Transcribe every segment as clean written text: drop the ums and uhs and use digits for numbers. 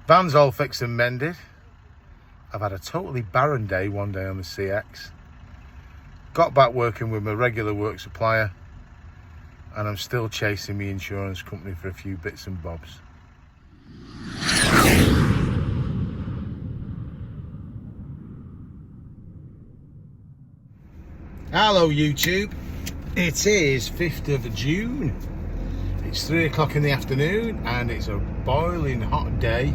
Van's all fixed and mended. I've had a totally barren day one day on the CX. Got back working with my regular work supplier, and I'm still chasing my insurance company for a few bits and bobs. Hello YouTube, it is 5th of June. It's 3 o'clock in the afternoon and it's a boiling hot day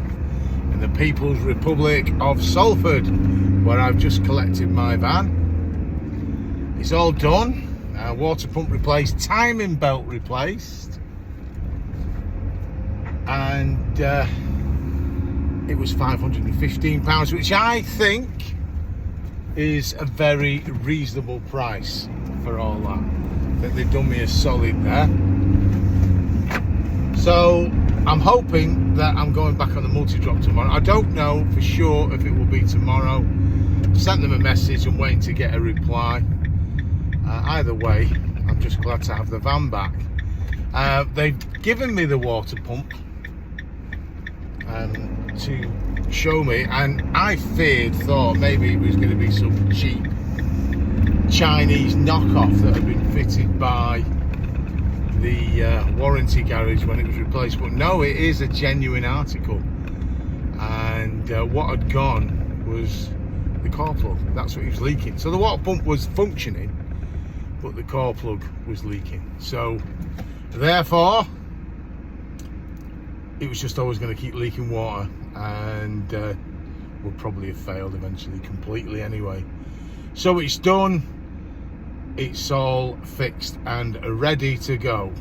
in the People's Republic of Salford, where I've just collected my van. It's all done, water pump replaced, timing belt replaced, and it was £515, which I think is a very reasonable price for all that. I think they've done me a solid there. So I'm hoping that I'm going back on the multi-drop tomorrow. I don't know for sure if it will be tomorrow. Sent them a message and waiting to get a reply. Either way, I'm just glad to have the van back. They've given me the water pump to show me, and I thought maybe it was going to be some cheap Chinese knockoff that had been fitted by the warranty garage when it was replaced, but no, it is a genuine article. And what had gone was the core plug. That's what was leaking. So the water pump was functioning, but the core plug was leaking. So therefore it was just always going to keep leaking water, and would probably have failed eventually completely anyway. So it's done, it's all fixed and ready to go.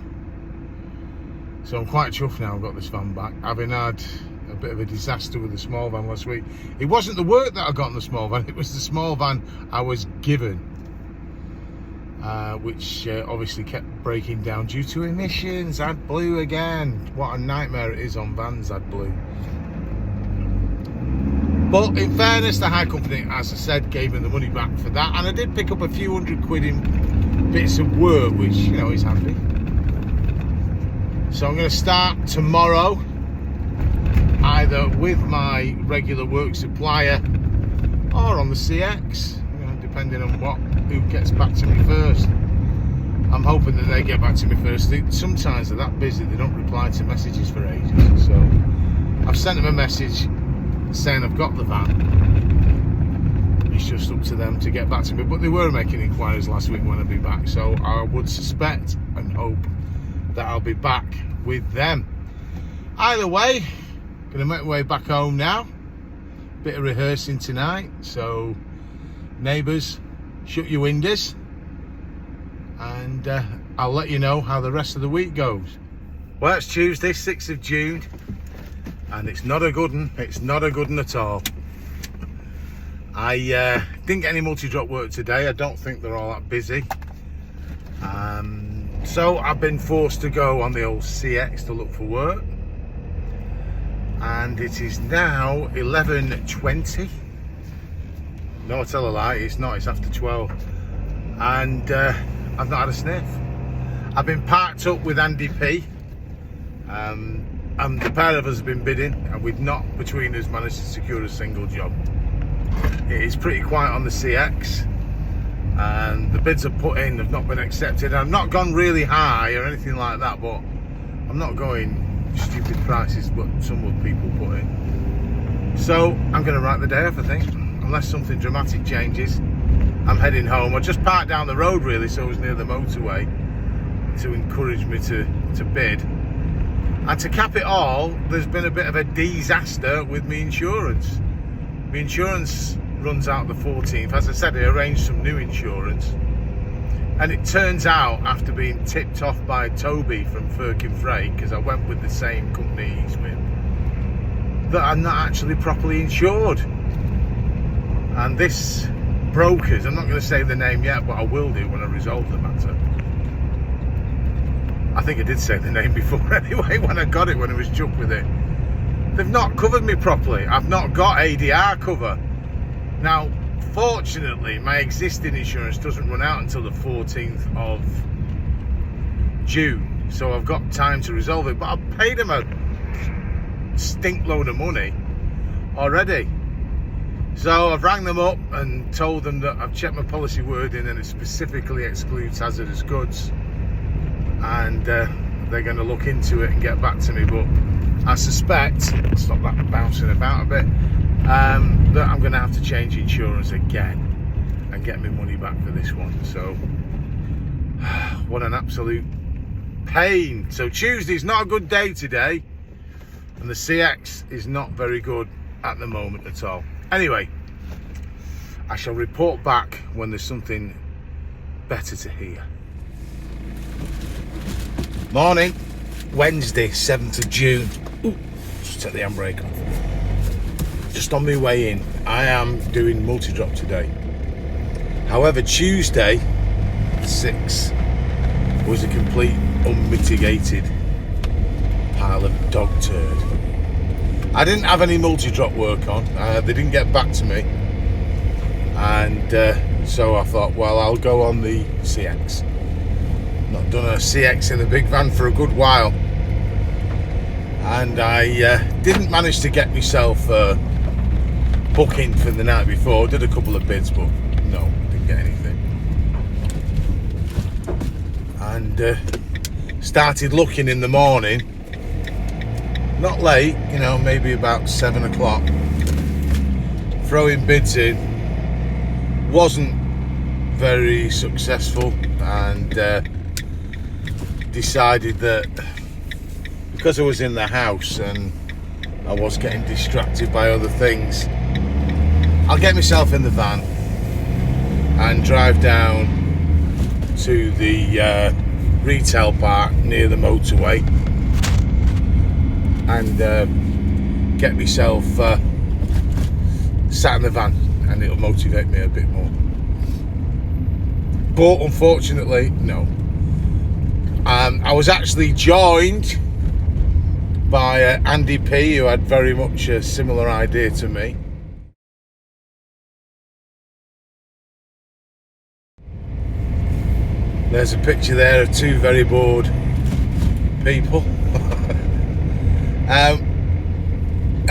So I'm quite chuffed now I've got this van back, having had a bit of a disaster with the small van last week. It wasn't the work that I got in the small van, it was the small van I was given, which obviously kept breaking down due to emissions. AdBlue again. What a nightmare it is on vans, AdBlue. But in fairness, the hire company, as I said, gave me the money back for that, and I did pick up a few £100 in bits of work, which, you know, is handy. So I'm going to start tomorrow either with my regular work supplier or on the CX, you know, depending on who gets back to me first. I'm hoping that they get back to me first. Sometimes they're that busy they don't reply to messages for ages. So I've sent them a message saying I've got the van. It's just up to them to get back to me. But they were making inquiries last week when I'd be back, so I would suspect and hope that I'll be back with them. Either way, gonna make my way back home now. Bit of rehearsing tonight, so neighbours, shut your windows, and I'll let you know how the rest of the week goes. Well, it's Tuesday, 6th of June, and it's not a good one. It's not a good one at all. I didn't get any multi-drop work today. I don't think they're all that busy. So I've been forced to go on the old CX to look for work. And it is now 11:20. No, I tell a lie, it's not, it's after 12. And I've not had a sniff. I've been parked up with Andy P. And the pair of us have been bidding, and we've not, between us, managed to secure a single job. It is pretty quiet on the CX, and the bids I've put in have not been accepted. I've not gone really high or anything like that, but I'm not going stupid prices but some other people put in. So I'm going to write the day off, I think, unless something dramatic changes. I'm heading home. I just parked down the road really, so I was near the motorway, to encourage me to bid. And to cap it all, there's been a bit of a disaster with my insurance. My insurance runs out the 14th. As I said, I arranged some new insurance, and it turns out, after being tipped off by Toby from Firkin Freight, because I went with the same company he's with, that I'm not actually properly insured. And this brokers, I'm not going to say the name yet, but I will do when I resolve the matter. I think I did say the name before anyway, when I got it, when I was chucked with it. They've not covered me properly. I've not got ADR cover. Now, fortunately, my existing insurance doesn't run out until the 14th of June, so I've got time to resolve it. But I've paid them a stink load of money already. So I've rang them up and told them that I've checked my policy wording and it specifically excludes hazardous goods, and they're going to look into it and get back to me. But I suspect, stop that bouncing about a bit, that I'm going to have to change insurance again and get my money back for this one. So what an absolute pain. So Tuesday's not a good day today, and the CX is not very good at the moment at all. Anyway, I shall report back when there's something better to hear. Morning, Wednesday, 7th of June. Ooh, just take the handbrake off. Just on my way in. I am doing multi-drop today. However, Tuesday, 6, was a complete unmitigated pile of dog turd. I didn't have any multi-drop work on. They didn't get back to me. And so I thought, well, I'll go on the CX. Not done a CX in a big van for a good while. And I didn't manage to get myself booking for the night before. Did a couple of bids, but no, didn't get anything. And started looking in the morning. Not late, you know, maybe about 7 o'clock. Throwing bids in. Wasn't very successful, and decided that because I was in the house and I was getting distracted by other things, I'll get myself in the van and drive down to the retail park near the motorway and get myself sat in the van, and it'll motivate me a bit more. But unfortunately, no. I was actually joined by Andy P, who had very much a similar idea to me. There's a picture there of two very bored people.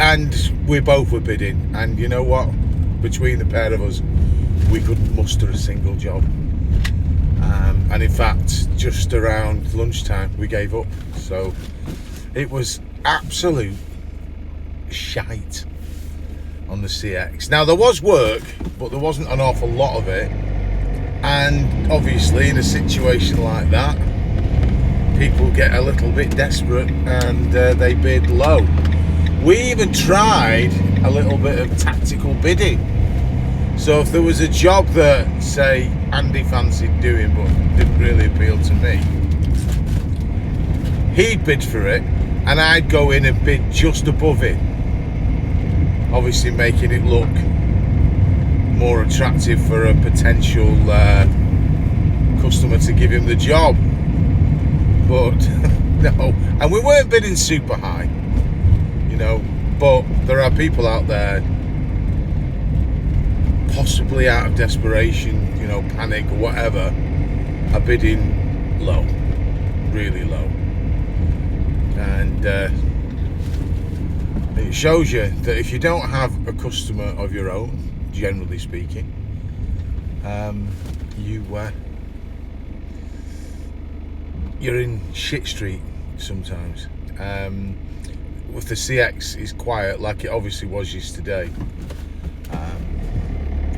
And we both were bidding, and you know what? Between the pair of us, we couldn't muster a single job. And in fact, just around lunchtime, we gave up. So it was absolute shite on the CX. Now, there was work, but there wasn't an awful lot of it. And obviously, in a situation like that, people get a little bit desperate and they bid low. We even tried a little bit of tactical bidding. So if there was a job that, say, Andy fancied doing but didn't really appeal to me, he'd bid for it and I'd go in and bid just above it, obviously making it look more attractive for a potential customer to give him the job. But no, and we weren't bidding super high, you know, but there are people out there, possibly out of desperation, you know, panic or whatever, are bidding low, really low. And it shows you that if you don't have a customer of your own, generally speaking, you're in shit street sometimes. If the CX is quiet, like it obviously was yesterday,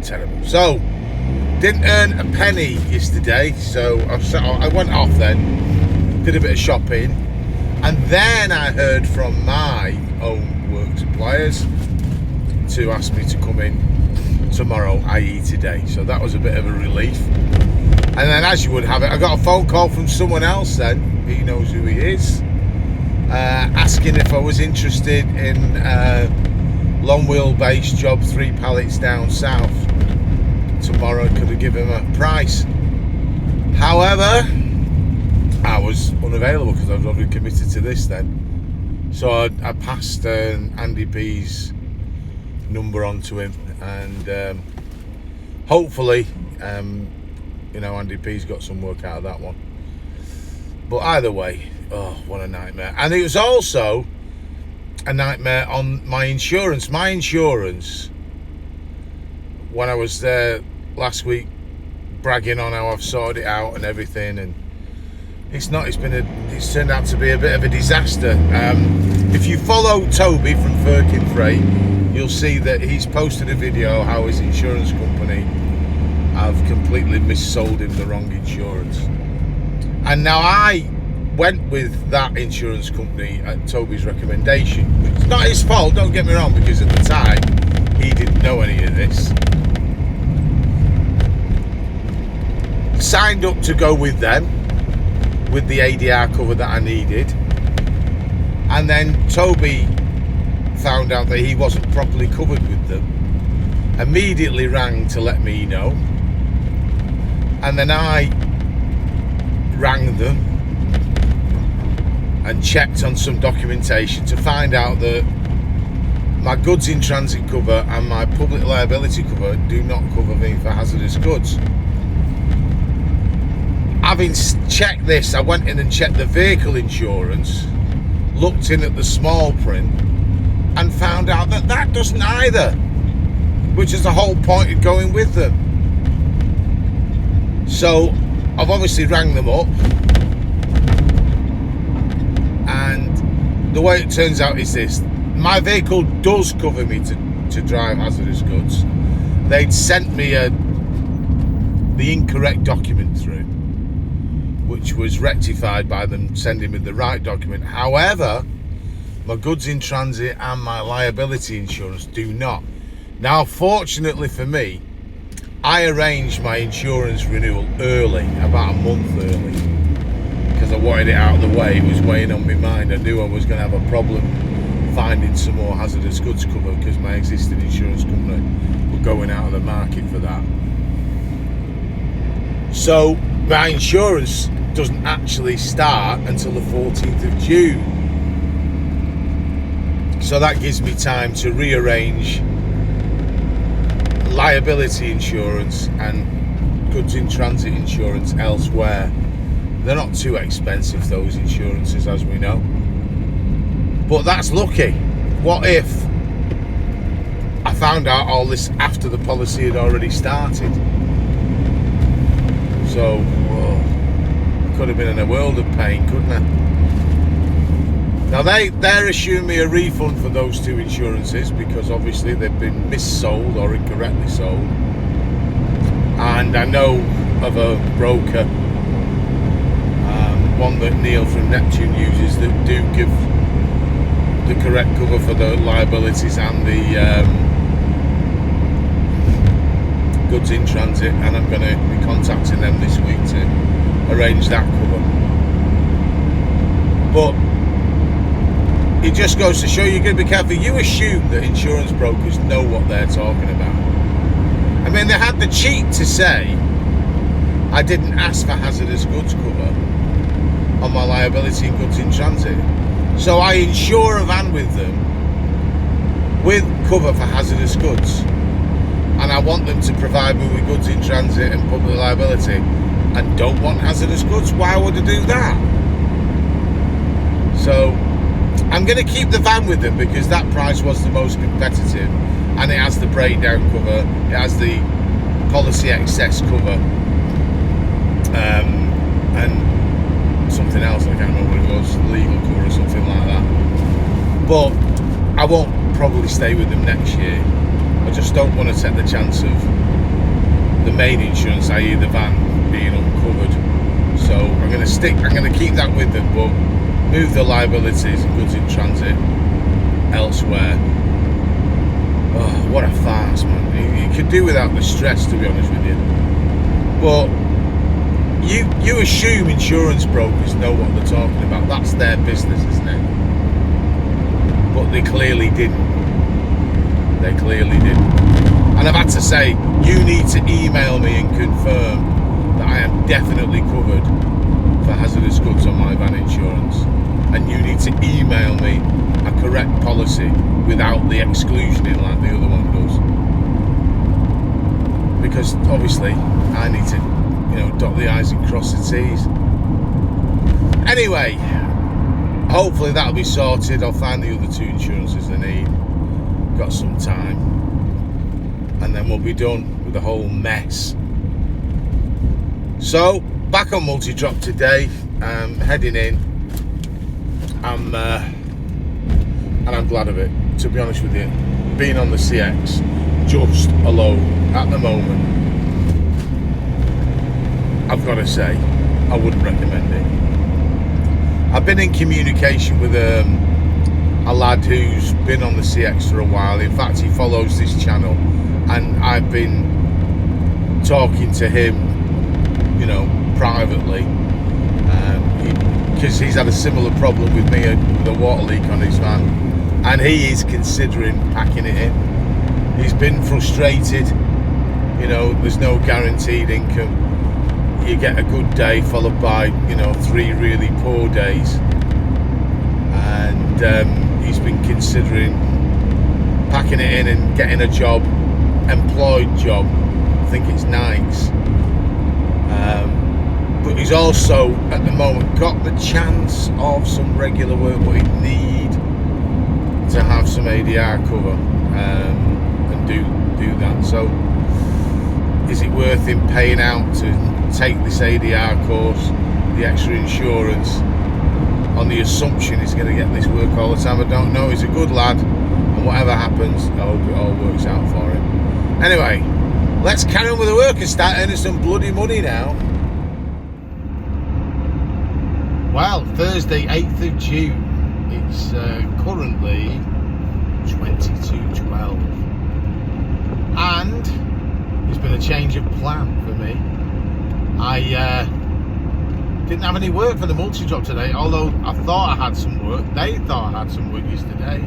terrible. So didn't earn a penny yesterday, so I went off then, did a bit of shopping, and then I heard from my own work suppliers to ask me to come in tomorrow, i.e. today. So that was a bit of a relief. And then, as you would have it, I got a phone call from someone else then, he knows who he is, asking if I was interested in long wheelbase job, 3 pallets down south. Tomorrow could have given him a price. However, I was unavailable because I was already committed to this then. So I passed Andy P's number on to him, and hopefully, you know, Andy P's got some work out of that one. But either way, oh, what a nightmare. And it was also a nightmare on my insurance. My insurance, when I was there last week bragging on how I've sorted it out and everything, and it's turned out to be a bit of a disaster. If you follow Toby from Firkin Freight, you'll see that he's posted a video how his insurance company have completely missold him the wrong insurance. And now I went with that insurance company at Toby's recommendation. It's not his fault, don't get me wrong, because at the time he didn't know any of this. Signed up to go with them, with the ADR cover that I needed, and then Toby found out that he wasn't properly covered with them. Immediately rang to let me know, and then I rang them and checked on some documentation to find out that my goods in transit cover and my public liability cover do not cover me for hazardous goods. Having checked this, I went in and checked the vehicle insurance, looked in at the small print, and found out that that doesn't either, which is the whole point of going with them. So I've obviously rang them up, and the way it turns out is this: my vehicle does cover me to drive hazardous goods. They'd sent me the incorrect document through, which was rectified by them sending me the right document. However, my goods in transit and my liability insurance do not. Now, fortunately for me, I arranged my insurance renewal early, about a month early, because I wanted it out of the way. It was weighing on my mind. I knew I was going to have a problem finding some more hazardous goods cover because my existing insurance company were going out of the market for that. So my insurance doesn't actually start until the 14th of June. So that gives me time to rearrange liability insurance and goods in transit insurance elsewhere. They're not too expensive, those insurances, as we know. But that's lucky. What if I found out all this after the policy had already started? So, I could have been in a world of pain, couldn't I? Now they're issuing me a refund for those two insurances because obviously they've been missold or incorrectly sold. And I know of a broker, one that Neil from Neptune uses, that do give the correct cover for the liabilities and the goods in transit, and I'm going to be contacting them this week to arrange that cover. But it just goes to show you've got to be careful. You assume that insurance brokers know what they're talking about. I mean, they had the cheek to say I didn't ask for hazardous goods cover on my liability and goods in transit. So I insure a van with them with cover for hazardous goods, and I want them to provide me with goods in transit and public liability, and don't want hazardous goods. Why would I do that? So I'm going to keep the van with them because that price was the most competitive, and it has the breakdown cover, it has the policy excess cover, and something else, I can't remember what it was, legal cover or something like that. But I won't probably stay with them next year. I just don't want to take the chance of the main insurance, i.e. the van, being uncovered. So I'm going to keep that with them, but move the liabilities and goods in transit elsewhere. Oh, what a farce, man. You could do without the stress, to be honest with you. But you assume insurance brokers know what they're talking about. That's their business, isn't it? But they clearly didn't. They clearly didn't. And I've had to say, you need to email me and confirm that I am definitely covered for hazardous goods on my van insurance. And you need to email me a correct policy without the exclusion in like the other one does. Because obviously I need to, dot the I's and cross the T's. Anyway, hopefully that'll be sorted. I'll find the other 2 insurances I need. Got some time, and then we'll be done with the whole mess. So back on multi-drop today, heading in. And I'm glad of it, to be honest with you. Being on the CX just alone at the moment, I've got to say, I wouldn't recommend it. I've been in communication with a lad who's been on the CX for a while. In fact, he follows this channel, and I've been talking to him, you know, privately, because he's had a similar problem with me with a water leak on his van, and he is considering packing it in. He's been frustrated, you know, there's no guaranteed income. You get a good day followed by, you know, 3 really poor days, and he's been considering packing it in and getting a job, employed job. I think it's nights. But he's also at the moment got the chance of some regular work, but he'd need to have some ADR cover and do that. So is it worth him paying out to take this ADR course, the extra insurance, on the assumption he's going to get this work all the time? I don't know. He's a good lad, and whatever happens, I hope it all works out for him. Anyway, let's carry on with the work and start earning some bloody money now. Well, Thursday 8th of June, it's currently 22:12, and there's been a change of plan for me. I didn't have any work for the multi-drop today, although I thought I had some work. They thought I had some work yesterday,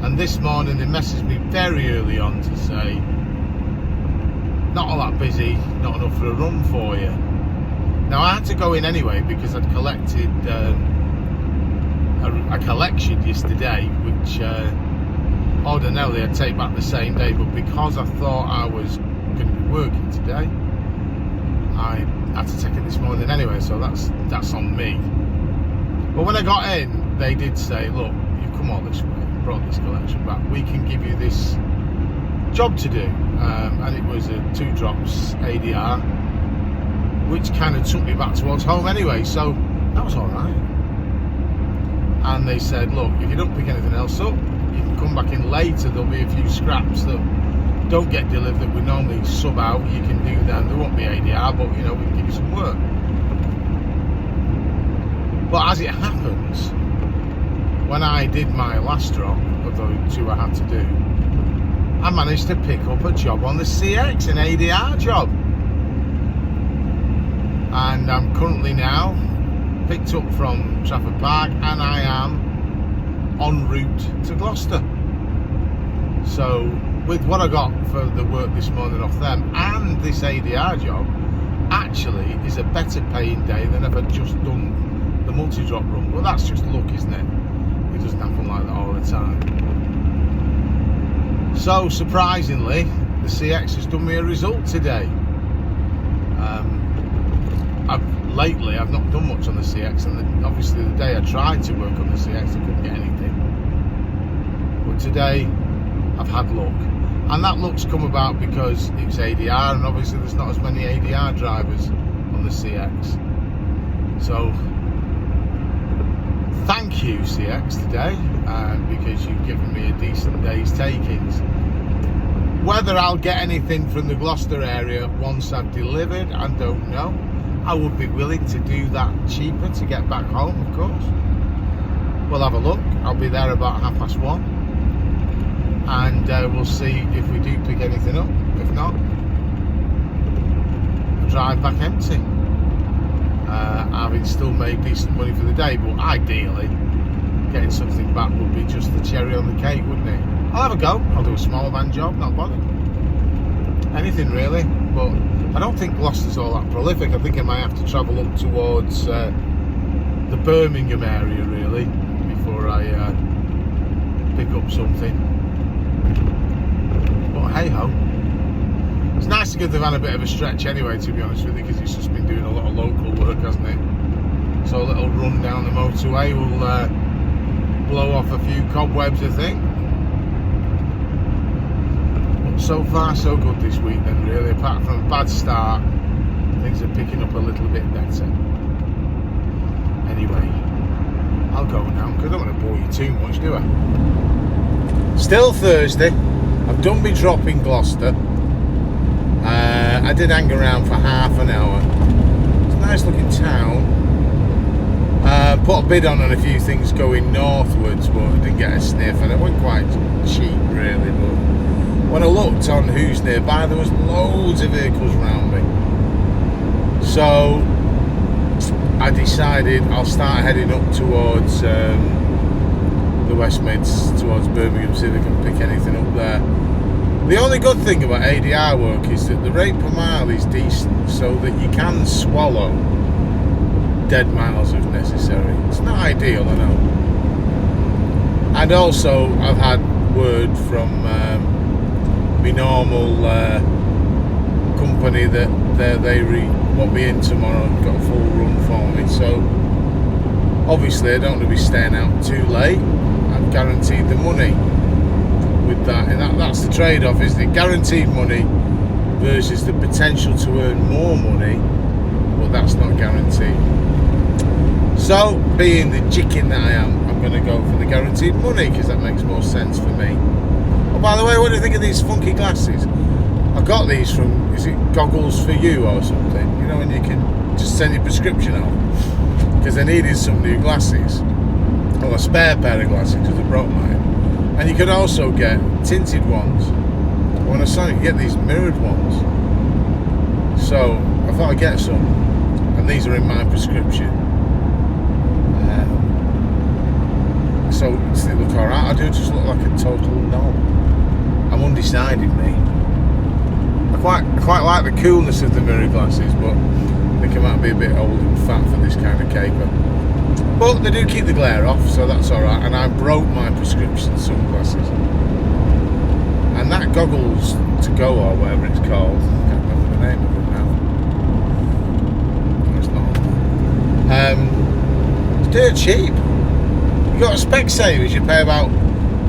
and this morning they messaged me very early on to say, not all that busy, not enough for a run for you. Now I had to go in anyway because I'd collected a collection yesterday, which ordinarily I'd take back the same day, but because I thought I was going to be working today, I had to take it this morning anyway, so that's on me. But when I got in, they did say, look, you've come all this way, brought this collection back, we can give you this job to do, and it was a 2 drops ADR, which kind of took me back towards home anyway, so that was all right. And they said, look, if you don't pick anything else up, you can come back in later. There'll be a few scraps that don't get delivered that we normally sub out. You can do them. There won't be ADR, but, you know, we can give you some work. But as it happens, when I did my last drop of the 2 I had to do, I managed to pick up a job on the CX, an ADR job. And I'm currently now picked up from Trafford Park, and I am en route to Gloucester. So with what I got for the work this morning off them and this ADR job, actually is a better paying day than if I'd just done the multi-drop run. But that's just luck, isn't it? It doesn't happen like that all the time. So surprisingly, the CX has done me a result today. Lately I've not done much on the CX, and obviously the day I tried to work on the CX I couldn't get anything. But today I've had luck, and that luck's come about because it's ADR, and obviously there's not as many ADR drivers on the CX. So thank you, CX, today, because you've given me a decent day's takings. Whether I'll get anything from the Gloucester area once I've delivered, I don't know. I would be willing to do that cheaper to get back home, of course. We'll have a look. I'll be there about 1:30, and we'll see if we do pick anything up. If not, I'll drive back empty. Having still made decent money for the day, but ideally getting something back would be just the cherry on the cake, wouldn't it? I'll have a go. I'll do a small van job, not bothered. Anything really, but I don't think Gloucester's all that prolific. I think I might have to travel up towards the Birmingham area really before I pick up something. But hey ho, it's nice to give the van a bit of a stretch anyway, to be honest with you, because it's just been doing a lot of local work, hasn't it? So a little run down the motorway will blow off a few cobwebs, I think. But so far so good this week then, really. Apart from a bad start, things are picking up a little bit better. Anyway, I'll go now because I don't want to bore you too much, do I? Still Thursday. I've done my drop in Gloucester. I did hang around for half an hour. It's a nice looking town. Put a bid on a few things going northwards, but I didn't get a sniff, and it went quite cheap really. But when I looked on who's nearby, there was loads of vehicles around me. So I decided I'll start heading up towards the West Mids, towards Birmingham, see if I can pick anything up there. The only good thing about ADR work is that the rate per mile is decent, so that you can swallow dead miles if necessary. It's not ideal, I know. And also, I've had word from my normal company that they want me in tomorrow and got a full run for me. So, obviously, I don't want to be staying out too late. I've guaranteed the money with that, and that's the trade-off, isn't it? Guaranteed money versus the potential to earn more money, but that's not guaranteed. So, being the chicken that I am, I'm going to go for the guaranteed money because that makes more sense for me. Oh, by the way, what do you think of these funky glasses? I got these from, is it Goggles for You or something? You know, when you can just send your prescription off. Because I needed some new glasses. Well, a spare pair of glasses because I broke mine. And you could also get tinted ones. When I saw you could get these mirrored ones. So I thought I'd get some. And these are in my prescription. So does it look alright? I do just look like a total knob. I'm undecided, me. I quite like the coolness of the mirror glasses, but I think I might be a bit old and fat for this kind of caper. But they do keep the glare off, so that's alright. And I broke my prescription sunglasses. And that Goggles to Go, or whatever it's called, I can't remember the name of it now. It's not. It's dirt cheap. You got a Specsavers, you pay about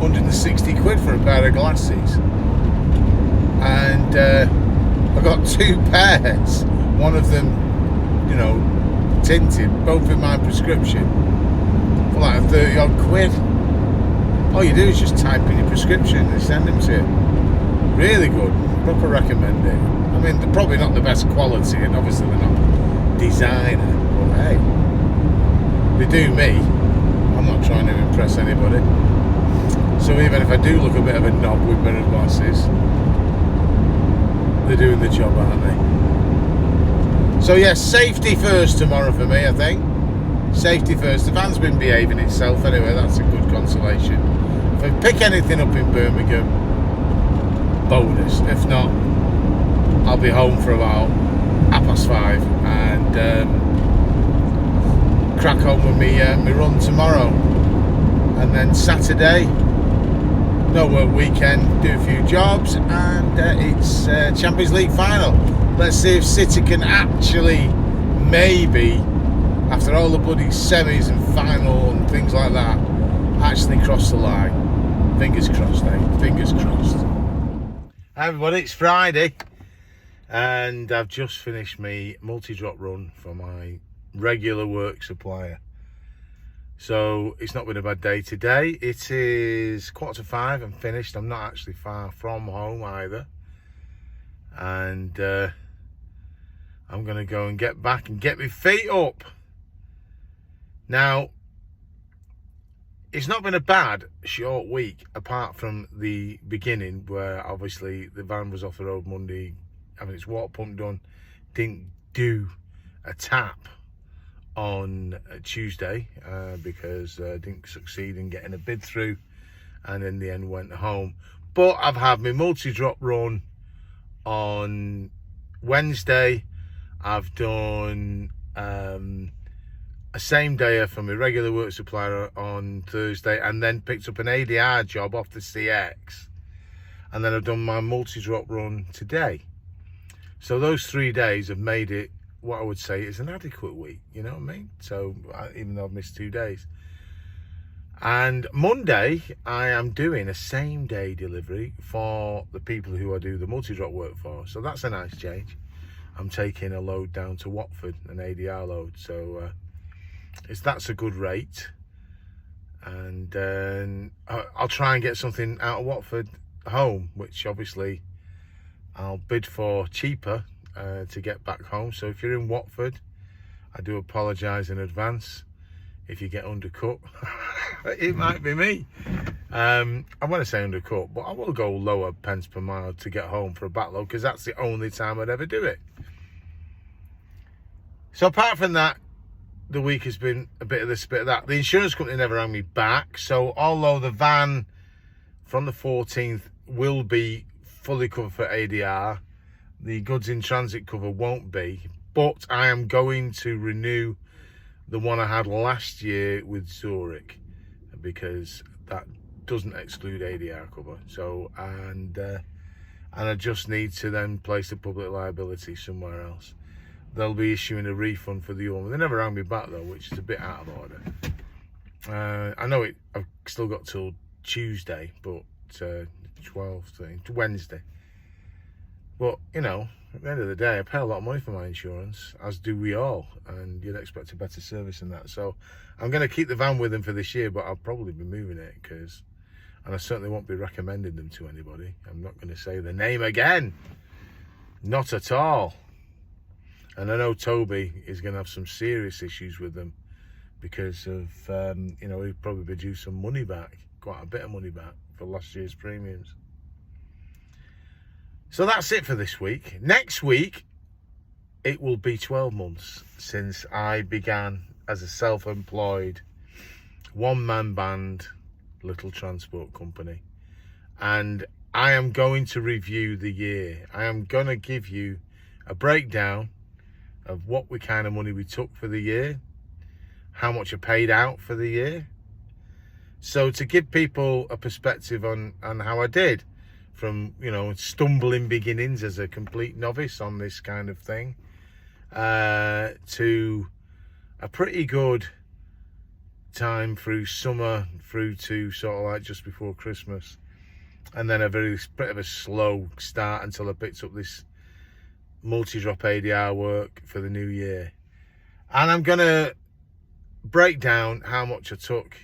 160 quid for a pair of glasses. And I got two pairs. One of them, you know, tinted, both in my prescription, for like 30 odd quid. All you do is just type in your prescription and send them to you. Really good, proper recommend it. I mean, they're probably not the best quality, and obviously they're not designer, but hey, they do me. I'm not trying to impress anybody. So even if I do look a bit of a knob with mirror glasses, they're doing the job, aren't they? So yes, safety first tomorrow for me, I think. Safety first. The van's been behaving itself anyway, that's a good consolation. If I pick anything up in Birmingham, bonus. If not, I'll be home for about 5:30 and crack on with me run tomorrow. And then Saturday, no work weekend, do a few jobs, and it's Champions League final. Let's see if City can actually, maybe, after all the bloody semis and final and things like that, actually cross the line. Fingers crossed, eh? Fingers crossed. Hi everybody, it's Friday, and I've just finished my multi-drop run for my regular work supplier. So it's not been a bad day today. It is 4:45, I'm finished. I'm not actually far from home either. And I'm going to go and get back and get my feet up. Now, it's not been a bad short week, apart from the beginning where obviously the van was off the road Monday, having its water pump done, didn't do a tap on Tuesday because I didn't succeed in getting a bid through, and in the end went home. But I've had my multi-drop run on Wednesday. I've done a same dayer for my regular work supplier on Thursday, and then picked up an ADR job off the CX, and then I've done my multi-drop run today. So those 3 days have made it what I would say is an adequate week, you know what I mean? So even though I've missed 2 days, And Monday, I am doing a same day delivery for the people who I do the multi-drop work for. So that's a nice change. I'm taking a load down to Watford, an ADR load. So that's a good rate. And I'll try and get something out of Watford home, which obviously I'll bid for cheaper to get back home. So if you're in Watford, I do apologise in advance if you get undercut. It might be me. I want to say undercut, but I will go lower pence per mile to get home for a backload, because that's the only time I'd ever do it. So apart from that, the week has been a bit of this, a bit of that. The insurance company never rang me back, so although the van from the 14th will be fully covered for ADR, the goods in transit cover won't be. But I am going to renew the one I had last year with Zurich, because that doesn't exclude ADR cover. So and I just need to then place the public liability somewhere else. They'll be issuing a refund for the owner. They never rang me back though, which is a bit out of order. I know I've still got till Tuesday, but 12th, Wednesday. But you know, at the end of the day, I pay a lot of money for my insurance, as do we all, and you'd expect a better service than that. So I'm going to keep the van with them for this year, but I'll probably be moving it, and I certainly won't be recommending them to anybody. I'm not going to say the name again, not at all. And I know Toby is going to have some serious issues with them because of, he'll probably be due some money back, quite a bit of money back for last year's premiums. So that's it for this week. Next week, it will be 12 months since I began as a self-employed one-man band little transport company. And I am going to review the year. I am going to give you a breakdown of what kind of money we took for the year, how much I paid out for the year. So to give people a perspective on how I did, from stumbling beginnings as a complete novice on this kind of thing, to a pretty good time through summer, through to sort of like just before Christmas, and then a very bit of a slow start until I picked up this multi-drop ADR work for the new year. And I'm gonna break down how much I took.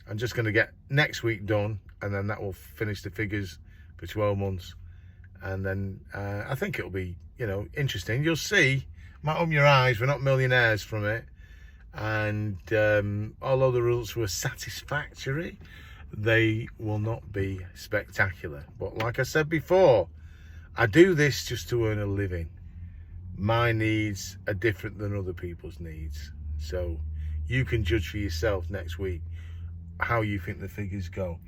I'm just gonna get next week done, and then that will finish the figures for 12 months. And then I think it'll be interesting. You'll see, might open your eyes, we're not millionaires from it. And although the results were satisfactory, they will not be spectacular. But like I said before, I do this just to earn a living. My needs are different than other people's needs. So you can judge for yourself next week how you think the figures go.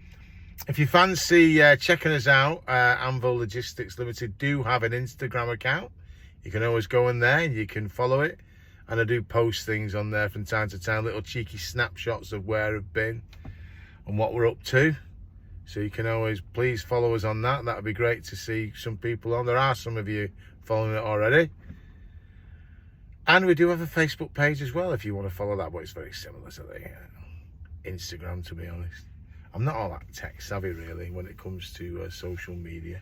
If you fancy checking us out, Anvil Logistics Limited do have an Instagram account. You can always go in there and you can follow it. And I do post things on there from time to time, little cheeky snapshots of where I've been and what we're up to. So you can always please follow us on that. That would be great to see some people on. There are some of you following it already. And we do have a Facebook page as well if you want to follow that, but it's very similar to the Instagram, to be honest. I'm not all that tech savvy really when it comes to social media.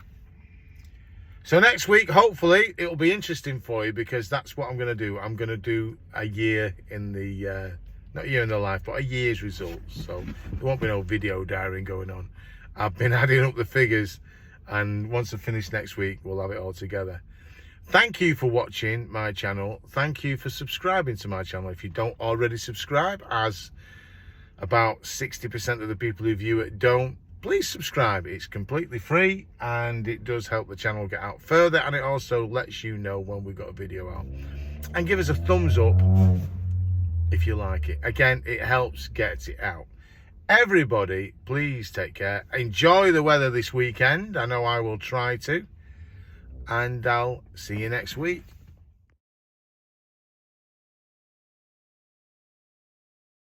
So next week, hopefully, it'll be interesting for you, because that's what I'm going to do. I'm going to do a year in the, not a year in the life, but a year's results. So there won't be no video diarying going on. I've been adding up the figures, and once I finish next week, we'll have it all together. Thank you for watching my channel. Thank you for subscribing to my channel. If you don't already subscribe, as about 60% of the people who view it don't, please subscribe. It's completely free, and it does help the channel get out further, and it also lets you know when we've got a video out. And give us a thumbs up if you like it. Again, it helps get it out. Everybody, please take care. Enjoy the weather this weekend. I know I will try to. And I'll see you next week.